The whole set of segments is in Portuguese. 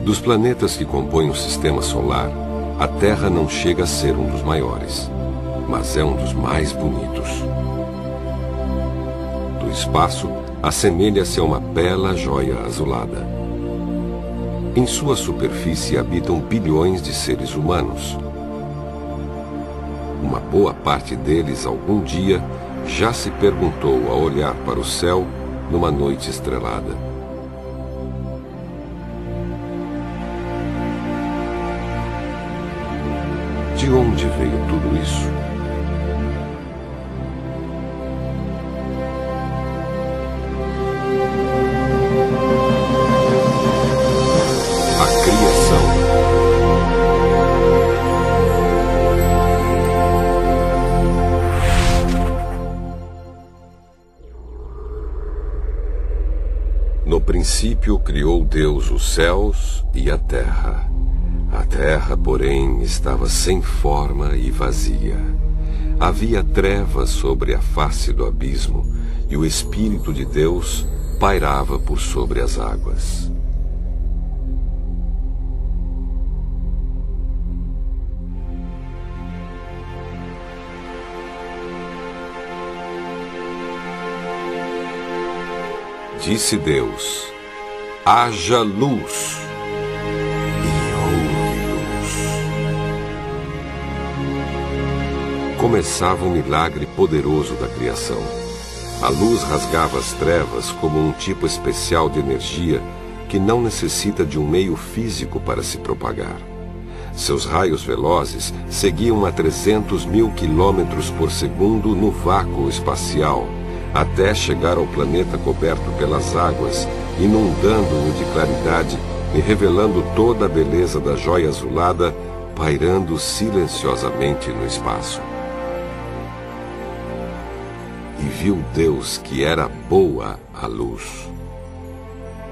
Dos planetas que compõem o Sistema Solar, a Terra não chega a ser um dos maiores, mas é um dos mais bonitos. Do espaço, assemelha-se a uma bela joia azulada. Em sua superfície habitam bilhões de seres humanos. Uma boa parte deles, algum dia, já se perguntou ao olhar para o céu numa noite estrelada: de onde veio tudo isso? A criação. No princípio criou Deus os céus e a terra. A terra, porém, estava sem forma e vazia. Havia trevas sobre a face do abismo, e o Espírito de Deus pairava por sobre as águas. Disse Deus: haja luz. Começava um milagre poderoso da criação. A luz rasgava as trevas como um tipo especial de energia que não necessita de um meio físico para se propagar. Seus raios velozes seguiam a 300 mil quilômetros por segundo no vácuo espacial, até chegar ao planeta coberto pelas águas, inundando-o de claridade e revelando toda a beleza da joia azulada, pairando silenciosamente no espaço. E viu Deus que era boa a luz.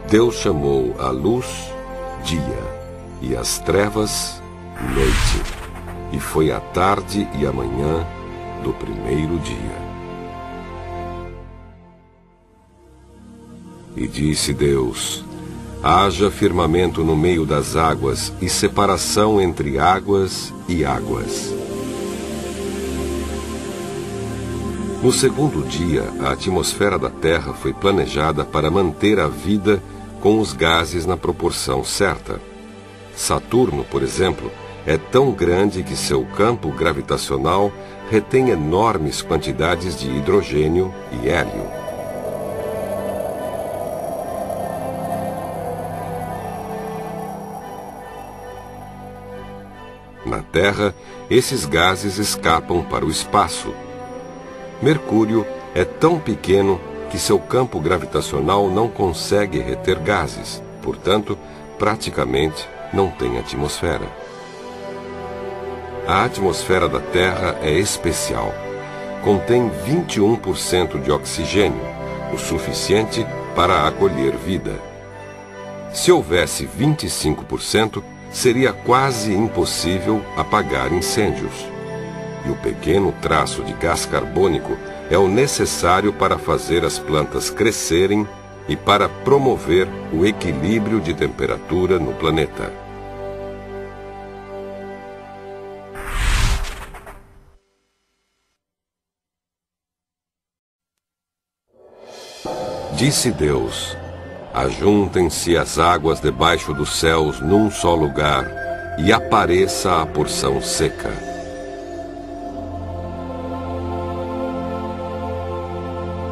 Deus chamou a luz dia e as trevas noite. E foi a tarde e a manhã do primeiro dia. E disse Deus: haja firmamento no meio das águas e separação entre águas e águas. No segundo dia, a atmosfera da Terra foi planejada para manter a vida com os gases na proporção certa. Saturno, por exemplo, é tão grande que seu campo gravitacional retém enormes quantidades de hidrogênio e hélio. Na Terra, esses gases escapam para o espaço. Mercúrio é tão pequeno que seu campo gravitacional não consegue reter gases, portanto, praticamente não tem atmosfera. A atmosfera da Terra é especial. Contém 21% de oxigênio, o suficiente para acolher vida. Se houvesse 25%, seria quase impossível apagar incêndios. E o pequeno traço de gás carbônico é o necessário para fazer as plantas crescerem e para promover o equilíbrio de temperatura no planeta. Disse Deus: ajuntem-se as águas debaixo dos céus num só lugar, e apareça a porção seca.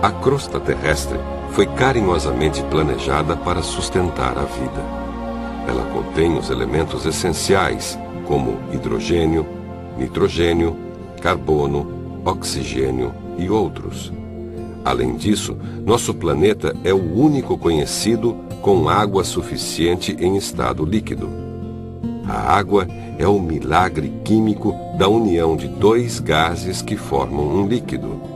A crosta terrestre foi carinhosamente planejada para sustentar a vida. Ela contém os elementos essenciais, como hidrogênio, nitrogênio, carbono, oxigênio e outros. Além disso, nosso planeta é o único conhecido com água suficiente em estado líquido. A água é o milagre químico da união de dois gases que formam um líquido.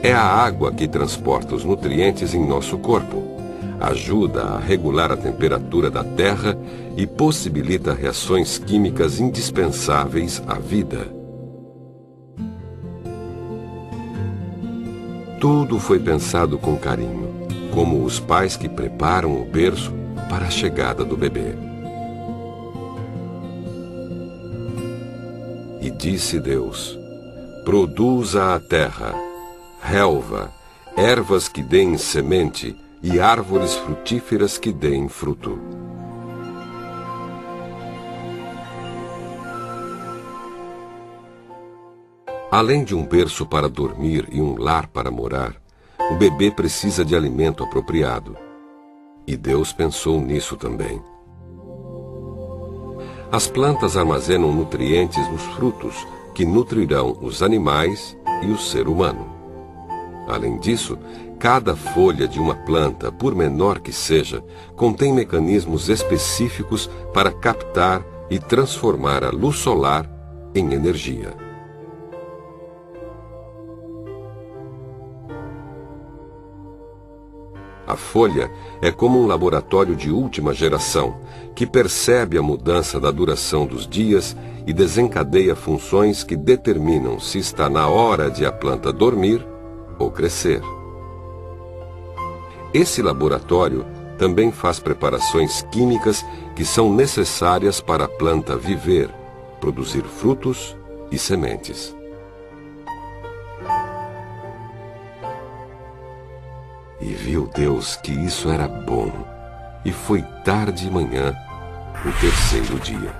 É a água que transporta os nutrientes em nosso corpo, ajuda a regular a temperatura da Terra e possibilita reações químicas indispensáveis à vida. Tudo foi pensado com carinho. como os pais que preparam o berço para a chegada do bebê. E disse Deus: produza a terra, relva, ervas que deem semente e árvores frutíferas que deem fruto. Além de um berço para dormir e um lar para morar, o bebê precisa de alimento apropriado. E Deus pensou nisso também. As plantas armazenam nutrientes nos frutos, que nutrirão os animais e o ser humano. Além disso, cada folha de uma planta, por menor que seja, contém mecanismos específicos para captar e transformar a luz solar em energia. A folha é como um laboratório de última geração, que percebe a mudança da duração dos dias e desencadeia funções que determinam se está na hora de a planta dormir ou crescer. Esse laboratório também faz preparações químicas que são necessárias para a planta viver, produzir frutos e sementes. E viu Deus que isso era bom, e foi tarde e manhã, o terceiro dia.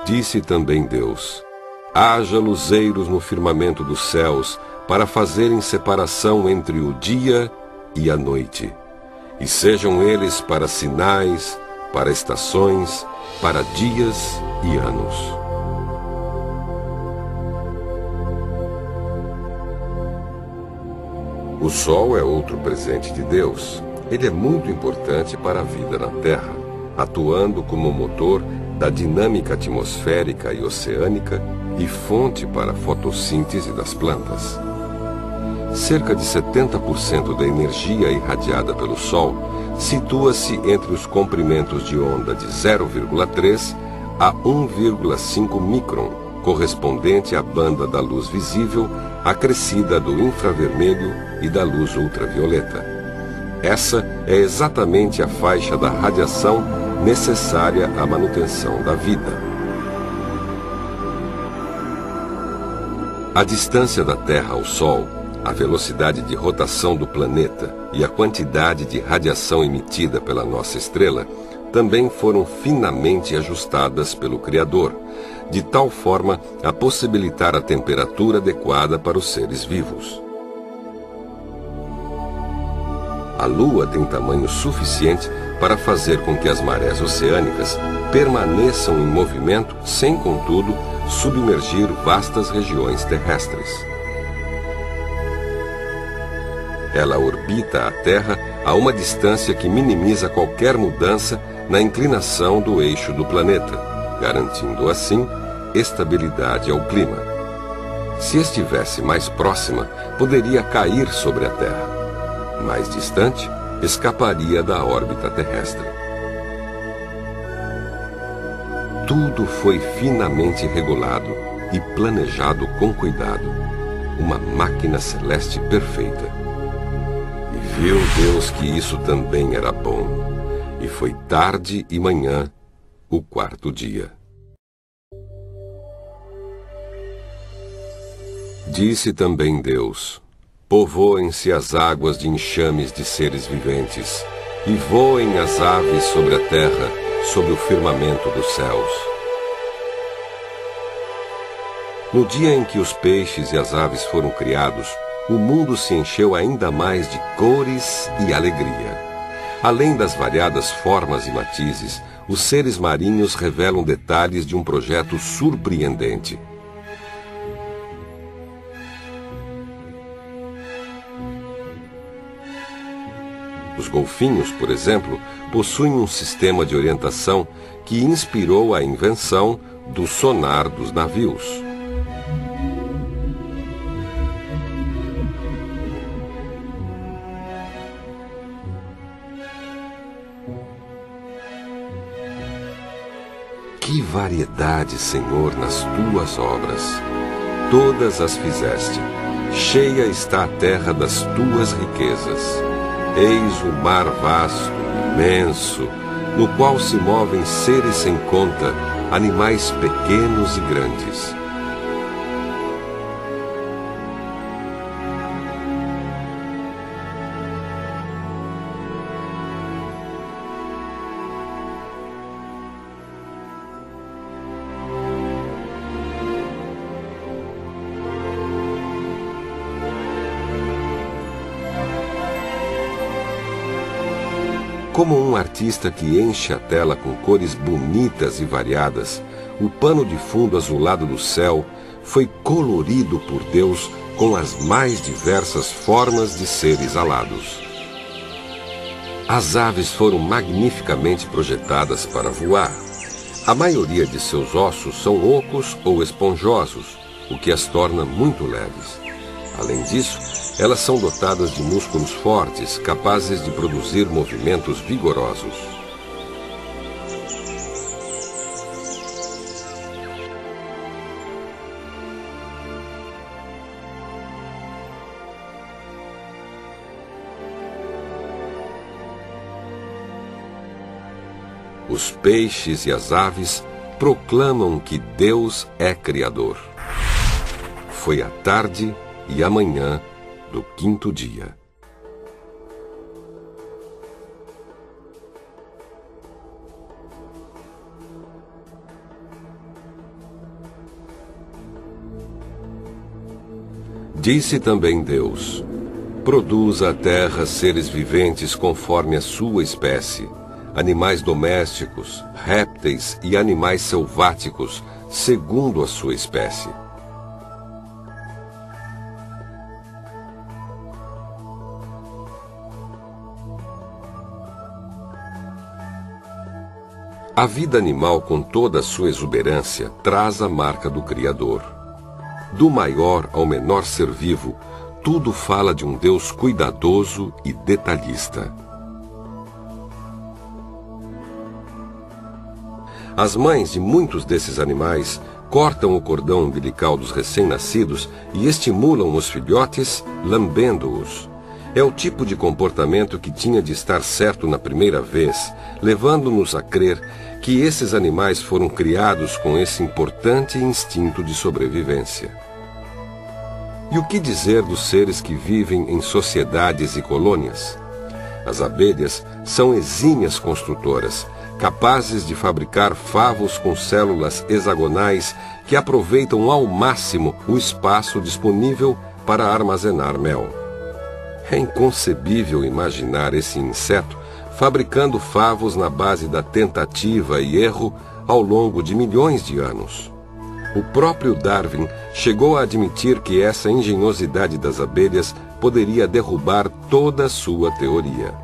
Disse também Deus: haja luzeiros no firmamento dos céus, para fazerem separação entre o dia e a noite, e sejam eles para sinais, para estações, para dias e anos. O Sol é outro presente de Deus. Ele é muito importante para a vida na Terra, atuando como motor da dinâmica atmosférica e oceânica e fonte para a fotossíntese das plantas. Cerca de 70% da energia irradiada pelo Sol situa-se entre os comprimentos de onda de 0,3 a 1,5 micron, correspondente à banda da luz visível acrescida do infravermelho e da luz ultravioleta. Essa é exatamente a faixa da radiação necessária à manutenção da vida. A distância da Terra ao Sol, a velocidade de rotação do planeta e a quantidade de radiação emitida pela nossa estrela também foram finamente ajustadas pelo Criador, de tal forma a possibilitar a temperatura adequada para os seres vivos. A Lua tem tamanho suficiente para fazer com que as marés oceânicas permaneçam em movimento sem, contudo, submergir vastas regiões terrestres. Ela orbita a Terra a uma distância que minimiza qualquer mudança na inclinação do eixo do planeta, garantindo assim estabilidade ao clima. Se estivesse mais próxima, poderia cair sobre a Terra. Mais distante, escaparia da órbita terrestre. Tudo foi finamente regulado e planejado com cuidado, uma máquina celeste perfeita. E viu Deus que isso também era bom, e foi tarde e manhã, o quarto dia. Disse também Deus: povoem-se as águas de enxames de seres viventes, e voem as aves sobre a terra, sob o firmamento dos céus. No dia em que os peixes e as aves foram criados, o mundo se encheu ainda mais de cores e alegria. Além das variadas formas e matizes, os seres marinhos revelam detalhes de um projeto surpreendente. Os golfinhos, por exemplo, possuem um sistema de orientação que inspirou a invenção do sonar dos navios. Que variedade, Senhor, nas tuas obras! todas as fizeste. Cheia está a terra das tuas riquezas. Eis o mar vasto, imenso, no qual se movem seres sem conta, animais pequenos e grandes. Como um artista que enche a tela com cores bonitas e variadas, o pano de fundo azulado do céu foi colorido por Deus com as mais diversas formas de seres alados. As aves foram magnificamente projetadas para voar. A maioria de seus ossos são ocos ou esponjosos, o que as torna muito leves. Além disso, elas são dotadas de músculos fortes, capazes de produzir movimentos vigorosos. Os peixes e as aves proclamam que Deus é Criador. Foi a tarde e a manhã do quinto dia. Disse também Deus: produza a terra seres viventes conforme a sua espécie, animais domésticos, répteis e animais selváticos, segundo a sua espécie. A vida animal, com toda a sua exuberância, traz a marca do Criador. Do maior ao menor ser vivo, tudo fala de um Deus cuidadoso e detalhista. As mães de muitos desses animais cortam o cordão umbilical dos recém-nascidos e estimulam os filhotes, lambendo-os. É o tipo de comportamento que tinha de estar certo na primeira vez, levando-nos a crer que esses animais foram criados com esse importante instinto de sobrevivência. E o que dizer dos seres que vivem em sociedades e colônias? As abelhas são exímias construtoras, capazes de fabricar favos com células hexagonais que aproveitam ao máximo o espaço disponível para armazenar mel. É inconcebível imaginar esse inseto fabricando favos na base da tentativa e erro ao longo de milhões de anos. O próprio Darwin chegou a admitir que essa engenhosidade das abelhas poderia derrubar toda a sua teoria.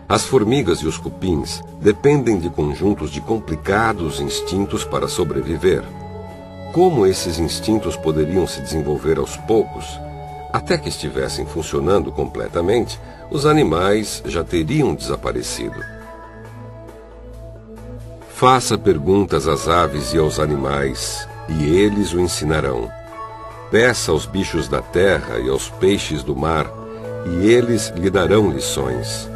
As formigas e os cupins dependem de conjuntos de complicados instintos para sobreviver. Como esses instintos poderiam se desenvolver aos poucos? Até que estivessem funcionando completamente, os animais já teriam desaparecido. Faça perguntas às aves e aos animais, e eles o ensinarão. Peça aos bichos da terra e aos peixes do mar, e eles lhe darão lições.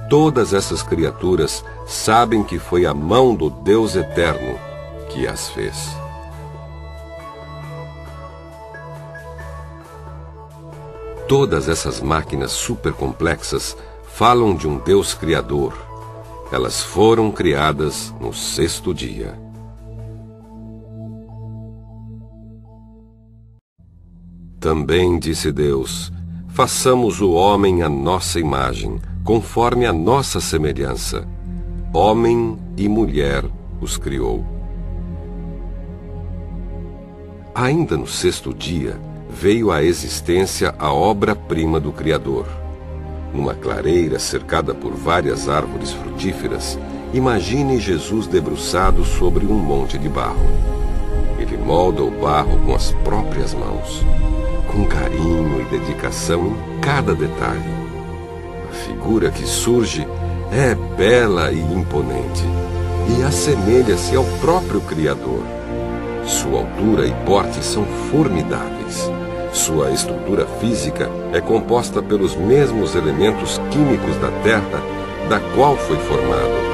Todas essas criaturas sabem que foi a mão do Deus Eterno que as fez. Todas essas máquinas supercomplexas falam de um Deus Criador. Elas foram criadas no sexto dia. Também disse Deus: façamos o homem à nossa imagem, conforme a nossa semelhança. Homem e mulher os criou. Ainda no sexto dia, veio à existência a obra-prima do Criador. Numa clareira cercada por várias árvores frutíferas, imagine Jesus debruçado sobre um monte de barro. Ele molda o barro com as próprias mãos, com carinho e dedicação em cada detalhe. A figura que surge é bela e imponente, e assemelha-se ao próprio Criador. Sua altura e porte são formidáveis. Sua estrutura física é composta pelos mesmos elementos químicos da Terra, da qual foi formado.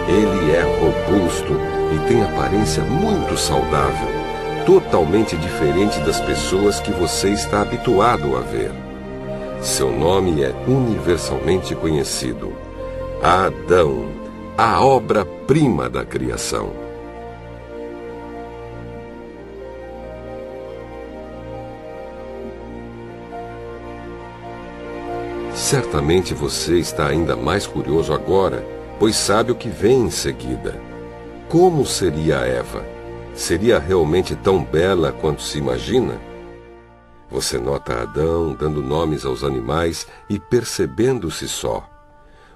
Ele é robusto e tem aparência muito saudável, totalmente diferente das pessoas que você está habituado a ver. Seu nome é universalmente conhecido: Adão, a obra-prima da criação. Certamente você está ainda mais curioso agora, pois sabe o que vem em seguida. Como seria a Eva? Seria realmente tão bela quanto se imagina? Você nota Adão dando nomes aos animais e percebendo-se só.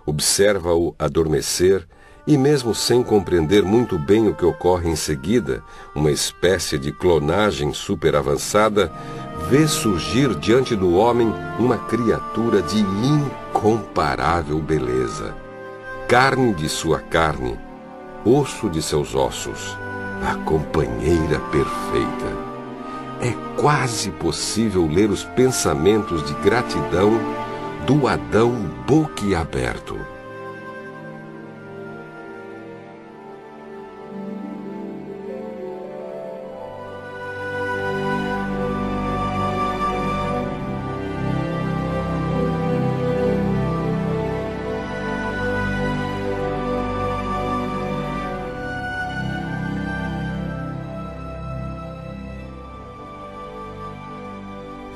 Observa-o adormecer e, mesmo sem compreender muito bem o que ocorre em seguida, uma espécie de clonagem super avançada, vê surgir diante do homem uma criatura de incomparável beleza. Carne de sua carne, osso de seus ossos, a companheira perfeita. É quase possível ler os pensamentos de gratidão do Adão boquiaberto.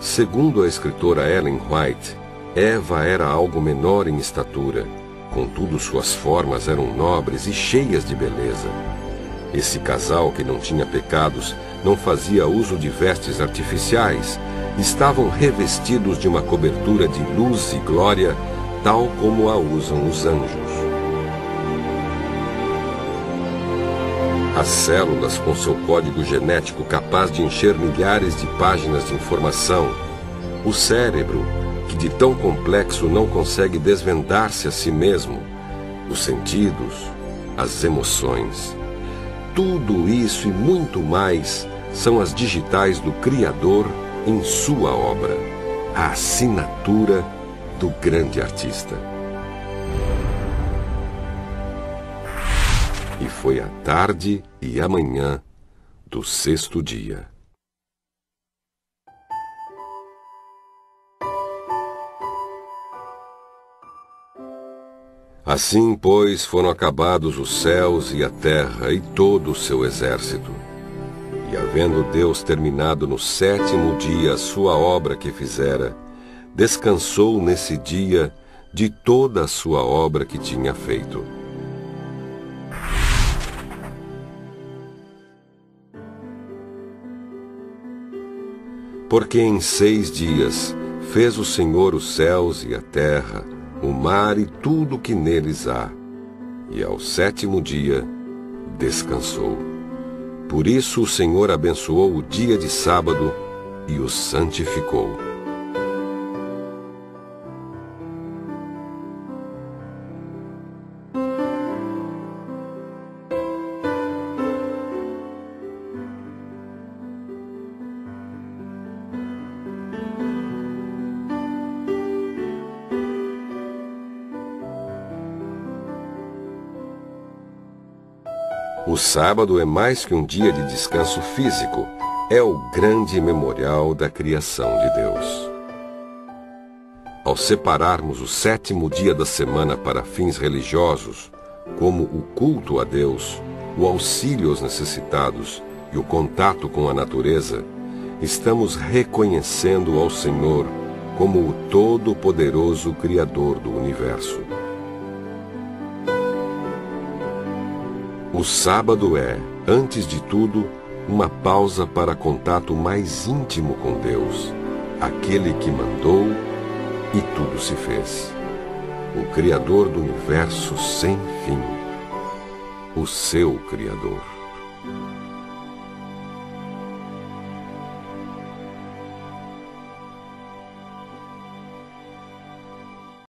Segundo a escritora Ellen White, Eva era algo menor em estatura, contudo suas formas eram nobres e cheias de beleza. Esse casal, que não tinha pecados, não fazia uso de vestes artificiais, estavam revestidos de uma cobertura de luz e glória, tal como a usam os anjos. As células, com seu código genético capaz de encher milhares de páginas de informação, o cérebro, que de tão complexo não consegue desvendar-se a si mesmo, os sentidos, as emoções, tudo isso e muito mais são as digitais do Criador em sua obra, a assinatura do grande artista. E foi a tarde e a manhã do sexto dia. Assim, pois, foram acabados os céus e a terra e todo o seu exército. E havendo Deus terminado no sétimo dia a sua obra que fizera, descansou nesse dia de toda a sua obra que tinha feito. Porque em 6 dias fez o Senhor os céus e a terra, o mar e tudo que neles há, e ao 7º dia descansou. Por isso o Senhor abençoou o dia de sábado e o santificou. O sábado é mais que um dia de descanso físico, é o grande memorial da criação de Deus. Ao separarmos o 7º dia da semana para fins religiosos, como o culto a Deus, o auxílio aos necessitados e o contato com a natureza, estamos reconhecendo ao Senhor como o todo-poderoso Criador do universo. O sábado é, antes de tudo, uma pausa para contato mais íntimo com Deus, aquele que mandou e tudo se fez. O Criador do universo sem fim, o seu Criador.